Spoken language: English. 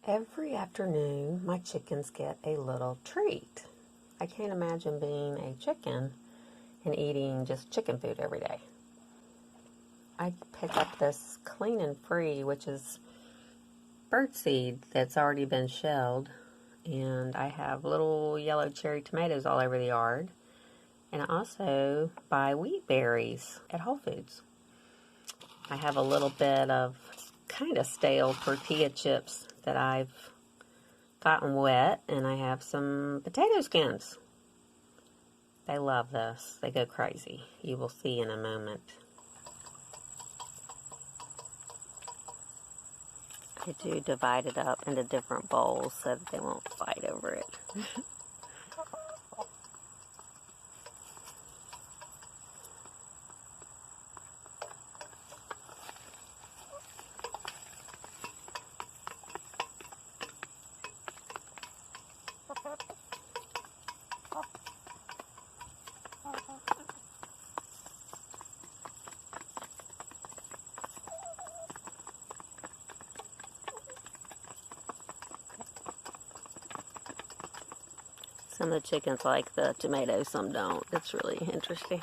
Every afternoon, my chickens get a little treat. I can't imagine being a chicken and eating just chicken food every day. I pick up this Clean and Free, which is birdseed that's already been shelled, and I have little yellow cherry tomatoes all over the yard. And I also buy wheat berries at Whole Foods. I have a little bit of kind of stale tortilla chips that I've gotten wet, and I have some potato skins. They love this. They go crazy. You will see in a moment. I do divide it up into different bowls so that they won't fight over it. Some of the chickens like the tomatoes, some don't. It's really interesting.